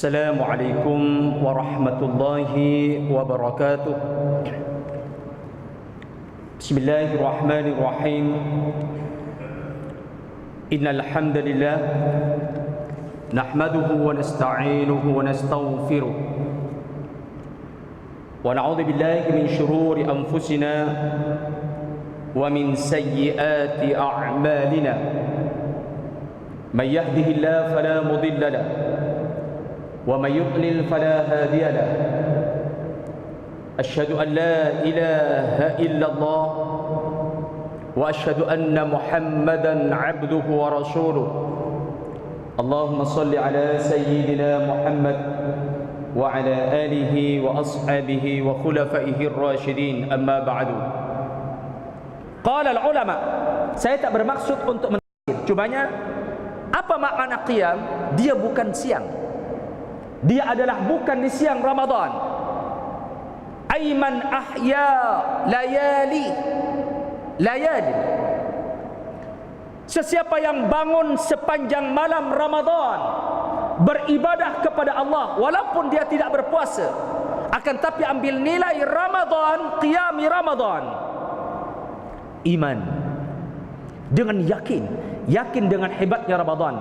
Assalamualaikum warahmatullahi wabarakatuh. Bismillahirrahmanirrahim. Innal hamdalillah nahmaduhu wa nasta'inuhu wa nastaghfiruh wa na'udzu billahi min shururi anfusina wa min sayyiati a'malina. Man yahdihillahu fala mudilla lahu wa may yudlil fala hadiya lahu. Asyhadu an la ilaha illallah wa asyhadu anna Muhammadan 'abduhu wa rasuluh. Allahumma shalli ala sayyidina Muhammad wa ala alihi wa ashabihi wa khulafaihi ar-rasyidin. Amma ba'du. Qala al-ulama, saya tak bermaksud untuk menafsir, cumanya apa makna qiyam? Dia bukan siang, dia adalah bukan di siang Ramadan. Aiman ahya layali, sesiapa yang bangun sepanjang malam Ramadan beribadah kepada Allah walaupun dia tidak berpuasa, akan tapi ambil nilai Ramadan, qiyami Ramadan, iman dengan yakin dengan hebatnya Ramadan,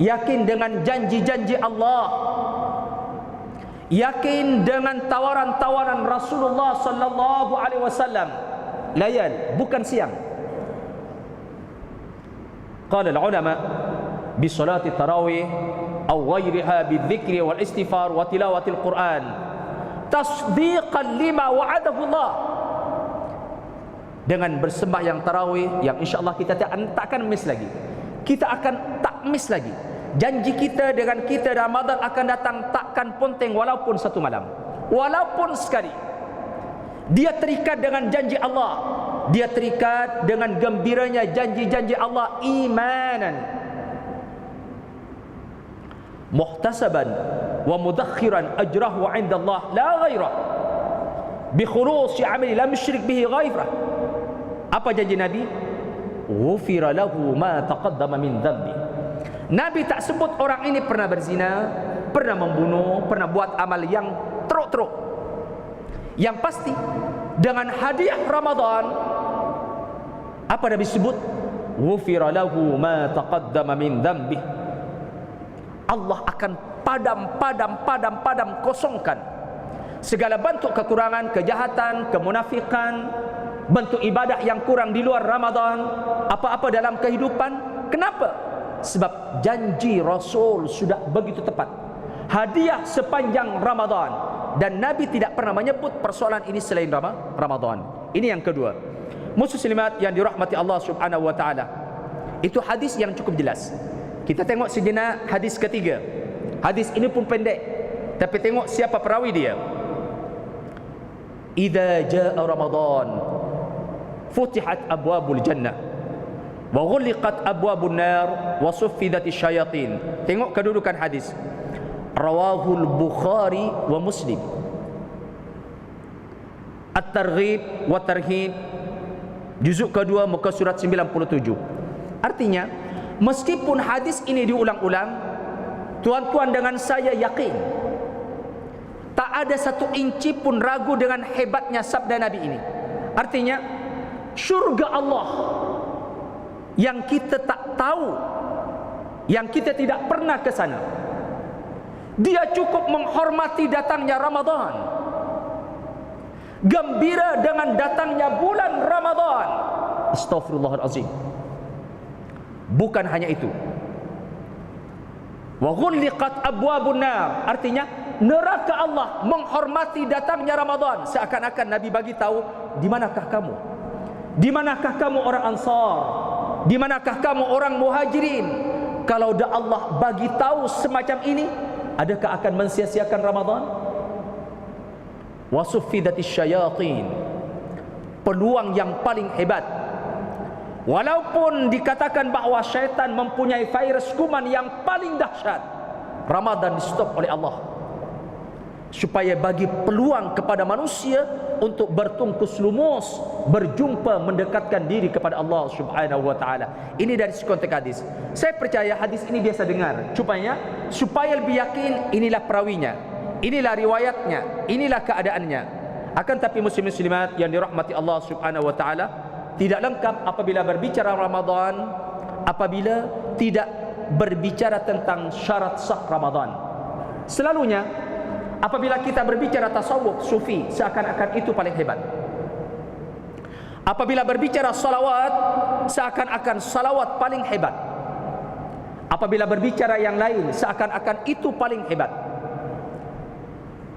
yakin dengan janji-janji Allah, yakin dengan tawaran-tawaran Rasulullah sallallahu alaihi wasallam. Layal, bukan siang. Qala al-ulama bi salati tarawih aw ghayriha bi dzikri wal istighfar wa tilawati al-Quran tasdiqan lima wa'adahu Allah. Dengan bersembahyang tarawih yang insyaallah kita takkan miss lagi. Kita akan tak miss lagi. Janji kita dengan kita Ramadan akan datang takkan ponteng walaupun satu malam, walaupun sekali. Dia terikat dengan janji Allah, dia terikat dengan gembiranya janji-janji Allah, imanan muhtasaban wa mudakhiran ajrahu 'inda Allah la ghairah bi khulusi 'amali lam yushrik bihi ghairah. Apa janji Nabi? Ghufira lahu ma taqaddama min dhanbi. Nabi tak sebut orang ini pernah berzina, pernah membunuh, pernah buat amal yang teruk-teruk. Yang pasti dengan hadiah Ramadan, apa Nabi sebut? Ghufira lahu ma taqaddama min dhanbi. Allah akan padam kosongkan segala bentuk kekurangan, kejahatan, kemunafikan, bentuk ibadah yang kurang di luar Ramadan, apa-apa dalam kehidupan. Kenapa? Sebab janji Rasul sudah begitu tepat. Hadiah sepanjang Ramadan, dan Nabi tidak pernah menyebut persoalan ini selain Ramadan. Ini yang kedua. Muslimat yang dirahmati Allah Subhanahu wa taala. Itu hadis yang cukup jelas. Kita tengok sejenak hadis ketiga. Hadis ini pun pendek, tapi tengok siapa perawi dia. Idza jaa Ramadan futihat abwabul jannah wa ghuliqat abwabun nar wa suffidatis syayatin. Tengok kedudukan hadis. Rawahul Bukhari wa Muslim. At-Targhib wa Tarhib, juzuk kedua, muka surat 97. Artinya, meskipun hadis ini diulang-ulang, tuan-tuan dengan saya yakin tak ada satu inci pun ragu dengan hebatnya sabda Nabi ini. Artinya, syurga Allah yang kita tak tahu, yang kita tidak pernah ke sana, dia cukup menghormati datangnya Ramadan, gembira dengan datangnya bulan Ramadan. Astaghfirullahalazim. Bukan hanya itu. Wa ghulliqat abwabun nar, artinya neraka Allah menghormati datangnya Ramadan. Seakan-akan Nabi bagi tahu, di manakah kamu? Di manakah kamu orang Ansar? Di manakah kamu orang Muhajirin? Kalau dah Allah bagi tahu semacam ini, adakah akan mensia-siakan Ramadan? Wasuffidatis syayatin, peluang yang paling hebat. Walaupun dikatakan bahawa syaitan mempunyai virus kuman yang paling dahsyat, Ramadan di stop oleh Allah. supaya bagi peluang kepada manusia untuk bertungkus lumus, berjumpa, mendekatkan diri kepada Allah Subhanahu wa taala. Ini dari konteks hadis. Saya percaya hadis ini biasa dengar, supaya lebih yakin inilah perawinya, inilah riwayatnya, inilah keadaannya. Akan tapi muslim-muslimat yang dirahmati Allah Subhanahu wa taala, tidak lengkap apabila berbicara Ramadan apabila tidak berbicara tentang syarat sah Ramadan. Selalunya apabila kita berbicara tasawuf sufi, seakan-akan itu paling hebat. Apabila berbicara salawat, seakan-akan salawat paling hebat. Apabila berbicara yang lain, seakan-akan itu paling hebat.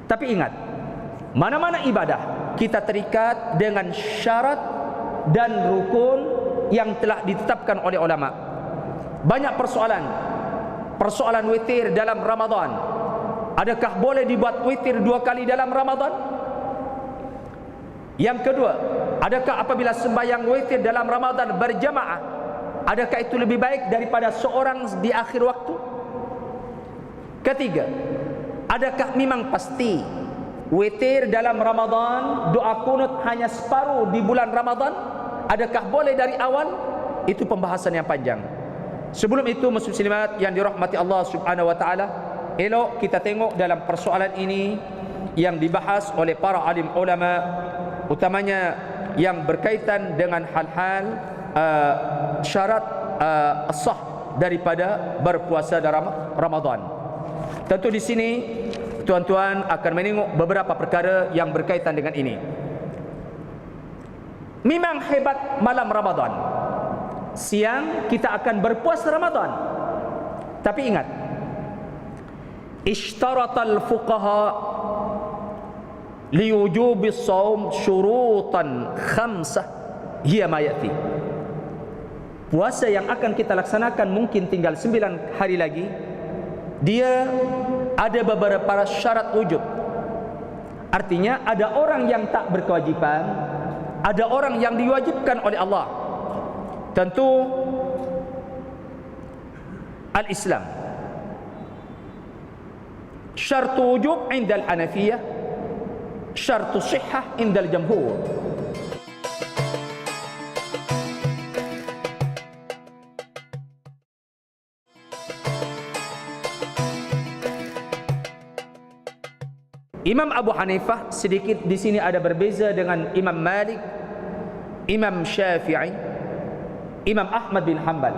Tapi ingat, mana-mana ibadah kita terikat dengan syarat dan rukun yang telah ditetapkan oleh ulama. Banyak persoalan witir dalam Ramadan. Adakah boleh dibuat witir 2 kali dalam Ramadan? Yang kedua, adakah apabila sembahyang witir dalam Ramadan berjamaah, adakah itu lebih baik daripada seorang di akhir waktu? Ketiga, adakah memang pasti witir dalam Ramadan, doa kunut hanya separuh di bulan Ramadan? Adakah boleh dari awal? Itu pembahasan yang panjang. Sebelum itu, muslimat yang dirahmati Allah Subhanahu wa taala, elok kita tengok dalam persoalan ini yang dibahas oleh para alim ulama, utamanya yang berkaitan dengan hal-hal syarat sah daripada berpuasa dalam Ramadan. Tentu di sini tuan-tuan akan menengok beberapa perkara yang berkaitan dengan ini. Memang hebat malam Ramadan. Siang kita akan berpuasa Ramadan. Tapi ingat, ishtaratal fuqaha liwujubi shaum syurutan khamsah hiya ma yati. Puasa yang akan kita laksanakan mungkin tinggal 9 hari lagi, dia ada beberapa syarat wujub. Artinya ada orang yang tak berkewajiban, ada orang yang diwajibkan oleh Allah. Tentu al-Islam syartu wujub inda al-Hanafiyah, syartu sihhah inda al-Jamhur. Imam Abu Hanifah sedikit di sini ada berbeza dengan Imam Malik, Imam Syafi'i, Imam Ahmad bin Hanbal.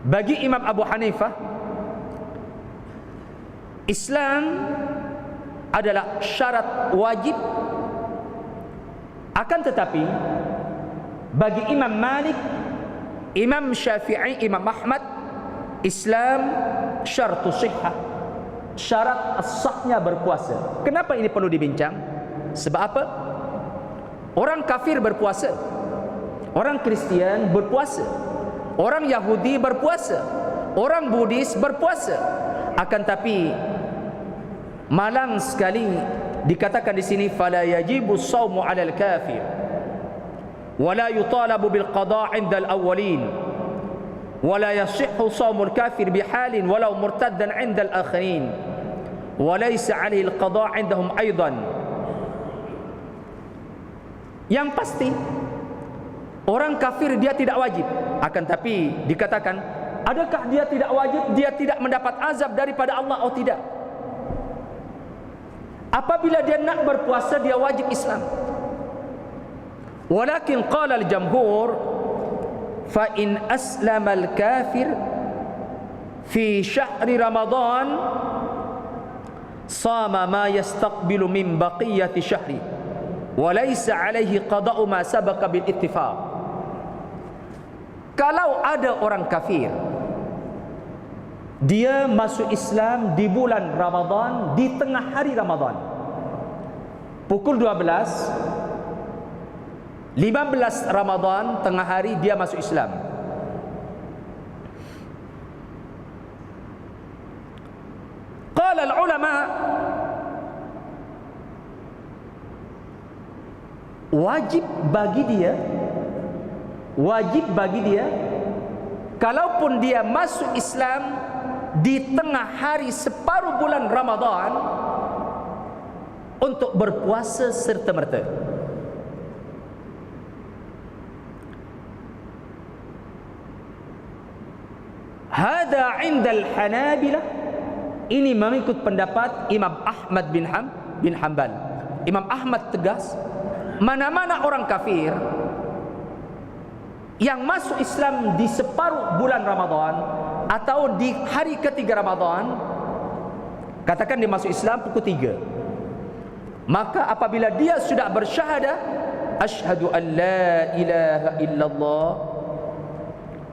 Bagi Imam Abu Hanifah, Islam adalah syarat wajib. Akan tetapi bagi Imam Malik, Imam Syafi'i, Imam Ahmad, Islam syartu sihhah, syarat sahnya berpuasa. Kenapa ini perlu dibincang? Sebab apa? Orang kafir berpuasa, orang Kristian berpuasa, orang Yahudi berpuasa, orang Buddhis berpuasa. Akan tapi malang sekali dikatakan di sini fala yajibu shaumu 'alal kafir wa la yutalabu bil qada' 'inda al-awwalin wa la yasihhu shaumul kafir bihalin walau murtaddan 'inda al-akhirin wa laysa 'alaihi al-qada' 'indahum aidan. Yang pasti orang kafir dia tidak wajib. Akan tapi dikatakan, adakah dia tidak wajib, dia tidak mendapat azab daripada Allah atau tidak? Apabila dia nak berpuasa, dia wajib Islam. Walakin qala al-jamhur fa in aslama al-kafir fi syahri Ramadan sama ma yastaqbilu min baqiyati syahri wa laysa alaihi qada'u ma sabaqa bil ittifaq. Kalau ada orang kafir dia masuk Islam di bulan Ramadan, di tengah hari Ramadan, pukul 15 Ramadan tengah hari dia masuk Islam. Qala al-ulama wajib bagi dia kalaupun dia masuk Islam di tengah hari separuh bulan Ramadan, untuk berpuasa serta-merta. Hada 'indal Hanabilah, ini mengikut pendapat Imam Ahmad bin Hanbal. Imam Ahmad tegas, mana-mana orang kafir yang masuk Islam di separuh bulan Ramadan atau di hari ketiga Ramadan, katakan dia masuk Islam pukul 3, maka apabila dia sudah bersyahadah asyhadu an la ilaha illallah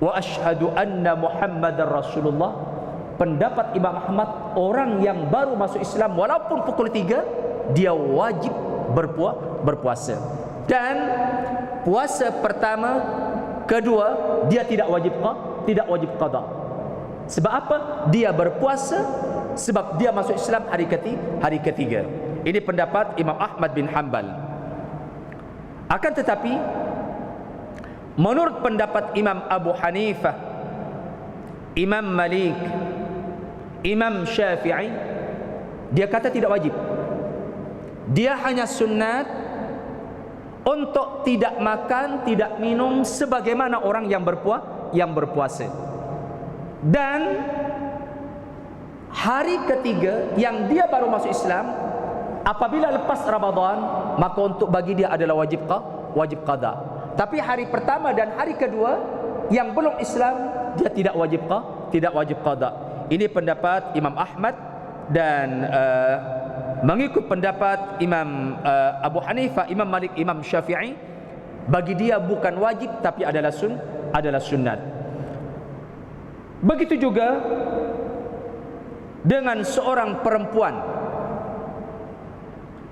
wa asyhadu anna Muhammadar Rasulullah, pendapat Imam Ahmad, orang yang baru masuk Islam walaupun pukul 3 dia wajib berpuasa. Dan puasa pertama, kedua dia tidak wajib qada. Sebab apa? Dia berpuasa sebab dia masuk Islam hari ketiga. Ini pendapat Imam Ahmad bin Hanbal. Akan tetapi menurut pendapat Imam Abu Hanifah, Imam Malik, Imam Syafi'i, dia kata tidak wajib. Dia hanya sunat untuk tidak makan, tidak minum sebagaimana orang yang berpuasa. Dan hari ketiga yang dia baru masuk Islam, apabila lepas Ramadan, maka untuk bagi dia adalah wajib qada. Tapi hari pertama dan hari kedua yang belum Islam, dia tidak wajib qada. Ini pendapat Imam Ahmad dan mengikut pendapat Imam Abu Hanifah, Imam Malik, Imam Syafi'i, bagi dia bukan wajib tapi adalah sunnat. Begitu juga dengan seorang perempuan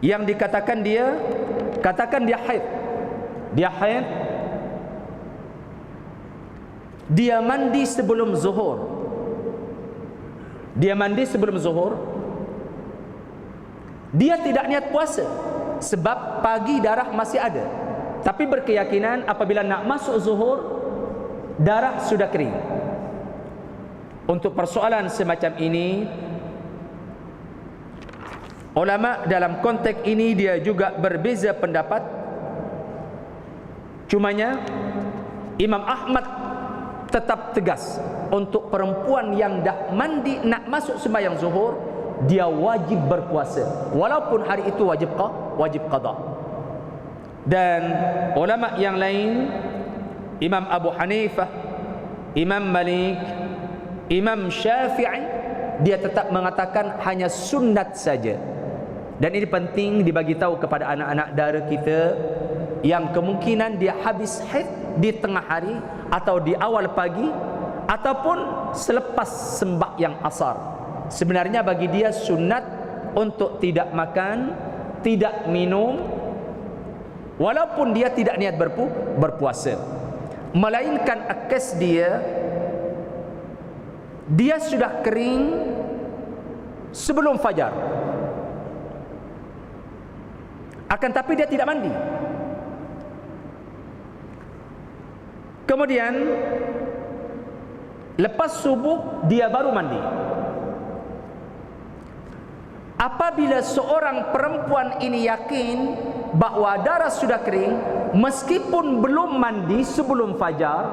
yang dikatakan dia haid. Dia haid, dia mandi sebelum zuhur. Dia tidak niat puasa sebab pagi darah masih ada, tapi berkeyakinan apabila nak masuk zuhur darah sudah kering. Untuk persoalan semacam ini, ulama dalam konteks ini dia juga berbeza pendapat. Cumanya Imam Ahmad tetap tegas untuk perempuan yang dah mandi nak masuk sembahyang zuhur, dia wajib berpuasa walaupun hari itu wajib qada. Dan ulama yang lain, Imam Abu Hanifah, Imam Malik, Imam Syafi'i, dia tetap mengatakan hanya sunat saja. Dan ini penting dibagi tahu kepada anak-anak dara kita yang kemungkinan dia habis haid di tengah hari atau di awal pagi ataupun selepas sembahyang asar. Sebenarnya bagi dia sunat untuk tidak makan, tidak minum, walaupun dia tidak niat berpuasa. Melainkan akes dia sudah kering sebelum fajar. Akan tapi dia tidak mandi. Kemudian lepas subuh dia baru mandi. Apabila seorang perempuan ini yakin bahawa darah sudah kering meskipun belum mandi sebelum fajar,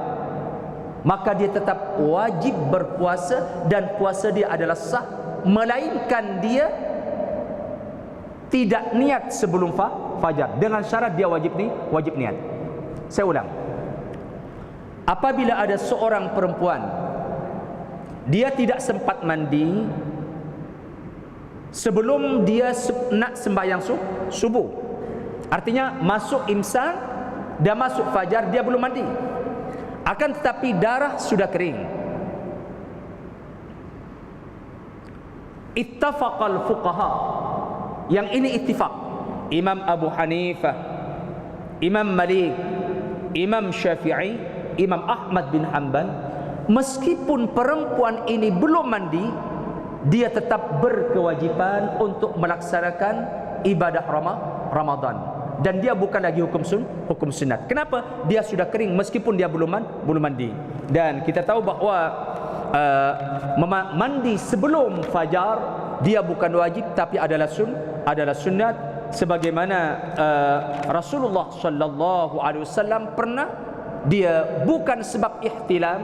maka dia tetap wajib berpuasa dan puasa dia adalah sah, melainkan dia tidak niat sebelum fajar. Dengan syarat dia wajib niat. Saya ulang. Apabila ada seorang perempuan dia tidak sempat mandi sebelum dia nak sembahyang subuh, artinya masuk imsak dan masuk fajar dia belum mandi, akan tetapi darah sudah kering, ittafaqal fuqaha, yang ini ittifaq Imam Abu Hanifah, Imam Malik, Imam Syafi'i, Imam Ahmad bin Hanbal, meskipun perempuan ini belum mandi, dia tetap berkewajiban untuk melaksanakan ibadah Ramadan. Dan dia bukan lagi hukum sunat. Kenapa? Dia sudah kering meskipun dia belum mandi. Dan kita tahu bahawa mandi sebelum fajar dia bukan wajib tapi adalah sunat. sebagaimana Rasulullah sallallahu alaihi wasallam pernah, dia bukan sebab ihtilam,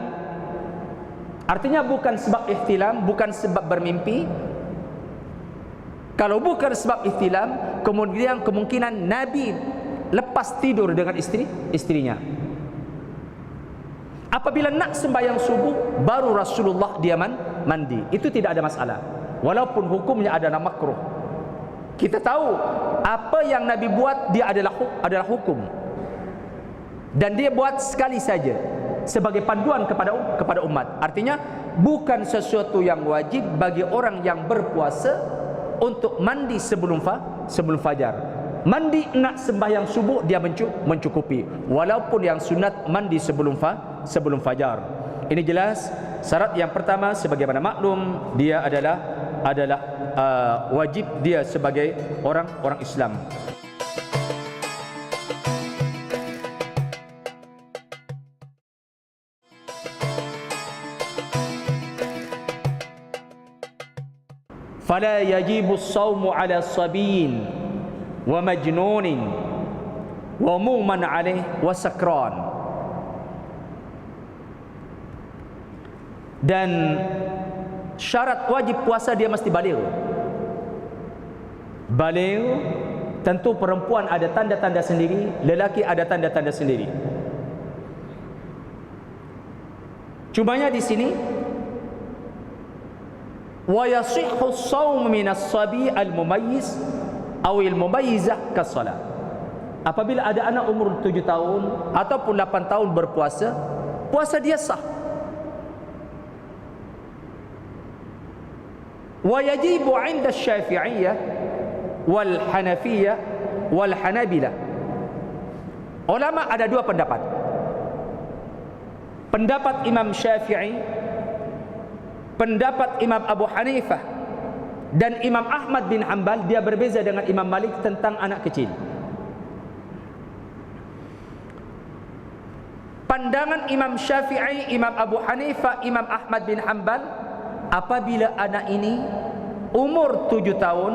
artinya bukan sebab ihtilam, bukan sebab bermimpi. Kalau bukan sebab ihtilam, kemudian kemungkinan Nabi lepas tidur dengan istrinya. Apabila nak sembahyang subuh, baru Rasulullah dia mandi. Itu tidak ada masalah, walaupun hukumnya adalah makruh. Kita tahu apa yang Nabi buat, dia adalah hukum, dan dia buat sekali saja sebagai panduan kepada umat. Artinya bukan sesuatu yang wajib bagi orang yang berpuasa untuk mandi sebelum fajar. Mandi nak sembahyang subuh dia mencukupi, walaupun yang sunat mandi sebelum fajar. Ini jelas. Syarat yang pertama, sebagaimana maklum, dia adalah wajib dia sebagai orang Islam. Fala yajibu as-sawmu 'ala sabiyyin wa majnunin wa muman 'alaihi wa sakran. Dan syarat wajib puasa dia mesti baligh. Baligh, tentu perempuan ada tanda-tanda sendiri, lelaki ada tanda-tanda sendiri. Cumanya di sini, wa yasihhu as-sawm min as-sabi al-mumayyiz aw al-mumayyizah kas-salah. Apabila ada anak umur 7 tahun ataupun 8 tahun berpuasa, puasa dia sah. Wa yajibu 'inda asy-Syafi'iyyah wal Hanafiyyah wal Hanabilah. Ulama ada dua pendapat. Pendapat Imam Syafi'i, pendapat Imam Abu Hanifah, dan Imam Ahmad bin Hanbal, dia berbeza dengan Imam Malik tentang anak kecil. Pandangan Imam Syafi'i, Imam Abu Hanifah, Imam Ahmad bin Hanbal, apabila anak ini umur 7 tahun,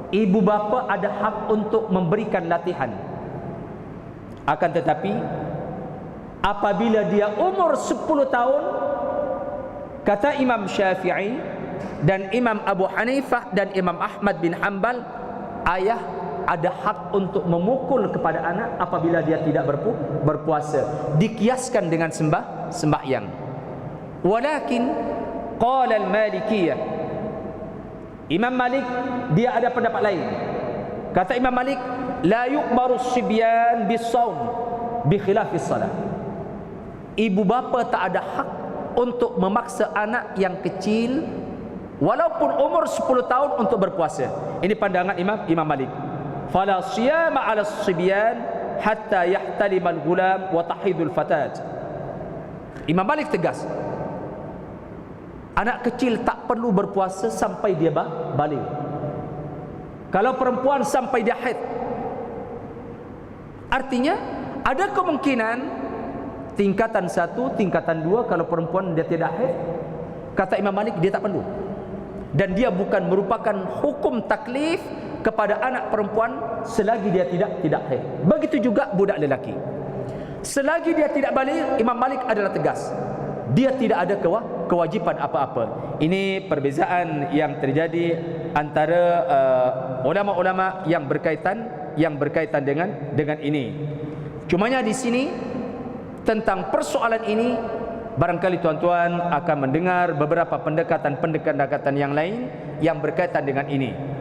ibu bapa ada hak untuk memberikan latihan. Akan tetapi apabila dia umur 10 tahun, kata Imam Syafi'i dan Imam Abu Hanifah dan Imam Ahmad bin Hanbal, ayah ada hak untuk memukul kepada anak apabila dia tidak berpuasa, dikiaskan dengan sembahyang. Walakin qala al-Malikiyah, Imam Malik dia ada pendapat lain. Kata Imam Malik, la yuqbaru as-sibyan bis-shaum bi khilafis salat. Ibu bapa tak ada hak untuk memaksa anak yang kecil walaupun umur 10 tahun untuk berpuasa. Ini pandangan Imam Malik. Fala siyama 'ala as-sibyan hatta yahtalima al-ghulam wa tahidul fatat. Imam Malik tegas, anak kecil tak perlu berpuasa sampai dia balik. Kalau perempuan sampai dia haid. Artinya ada kemungkinan tingkatan 1, tingkatan 2, kalau perempuan dia tidak haid, kata Imam Malik dia tak perlu. Dan dia bukan merupakan hukum taklif kepada anak perempuan selagi dia tidak haid. Begitu juga budak lelaki. Selagi dia tidak balik, Imam Malik adalah tegas, dia tidak ada kewajiban apa-apa. Ini perbezaan yang terjadi antara ulama-ulama yang berkaitan dengan ini. Cumanya di sini tentang persoalan ini, barangkali tuan-tuan akan mendengar beberapa pendekatan yang lain yang berkaitan dengan ini.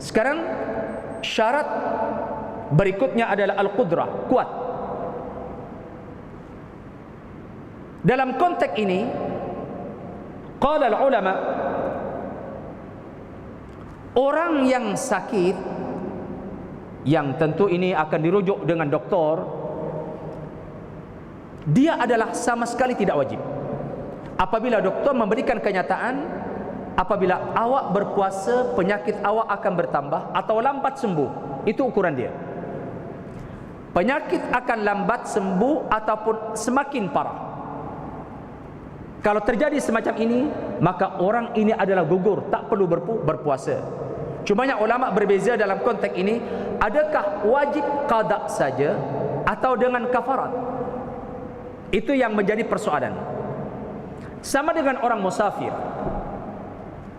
Sekarang syarat berikutnya adalah al-qudrah, kuat. Dalam konteks ini, qala al-ulama, orang yang sakit, yang tentu ini akan dirujuk dengan doktor, dia adalah sama sekali tidak wajib. Apabila doktor memberikan kenyataan, apabila awak berpuasa, penyakit awak akan bertambah atau lambat sembuh, itu ukuran dia. Penyakit akan lambat sembuh ataupun semakin parah. Kalau terjadi semacam ini, maka orang ini adalah gugur, tak perlu berpuasa. Cumanya ulama berbeza dalam konteks ini, adakah wajib qada saja atau dengan kafarat? Itu yang menjadi persoalan. Sama dengan orang musafir,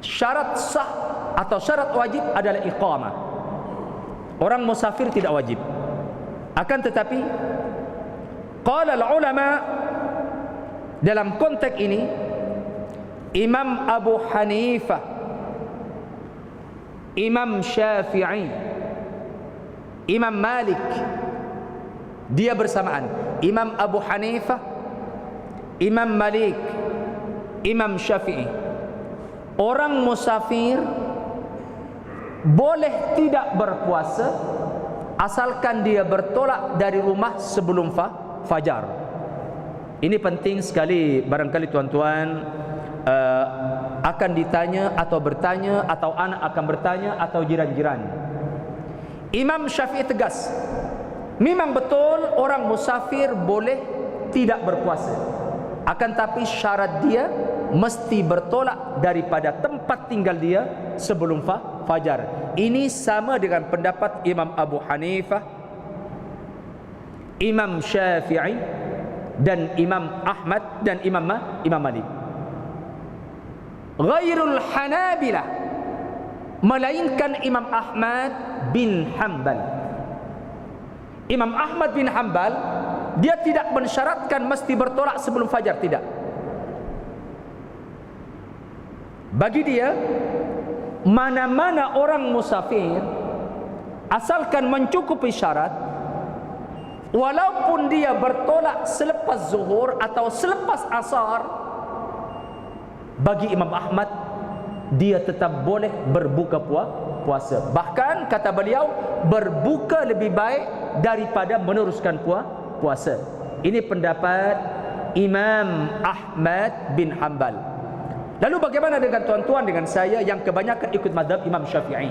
syarat sah atau syarat wajib adalah iqamah. Orang musafir tidak wajib. Akan tetapi qala ulama dalam konteks ini, Imam Abu Hanifah, Imam Syafi'i, Imam Malik, dia bersamaan. Imam Abu Hanifah, Imam Malik, Imam Syafi'i, orang musafir boleh tidak berpuasa asalkan dia bertolak dari rumah sebelum fajar. Ini penting sekali, barangkali tuan-tuan akan ditanya atau bertanya, atau anak akan bertanya, atau jiran-jiran. Imam Syafi'i tegas, memang betul orang musafir boleh tidak berpuasa, akan tapi syarat dia mesti bertolak daripada tempat tinggal dia sebelum fajar. Ini sama dengan pendapat Imam Abu Hanifah, Imam Syafi'i, dan Imam Ahmad, dan Imam Malik. Ghairul Hanabilah, melainkan Imam Ahmad bin Hanbal. Imam Ahmad bin Hanbal, dia tidak mensyaratkan mesti bertolak sebelum fajar, tidak. Bagi dia, mana-mana orang musafir asalkan mencukupi syarat, walaupun dia bertolak selepas zuhur atau selepas asar, bagi Imam Ahmad dia tetap boleh berbuka puasa. Bahkan kata beliau, berbuka lebih baik daripada meneruskan puasa. Ini pendapat Imam Ahmad bin Hanbal. Lalu bagaimana dengan tuan-tuan dengan saya yang kebanyakan ikut mazhab Imam Syafi'i?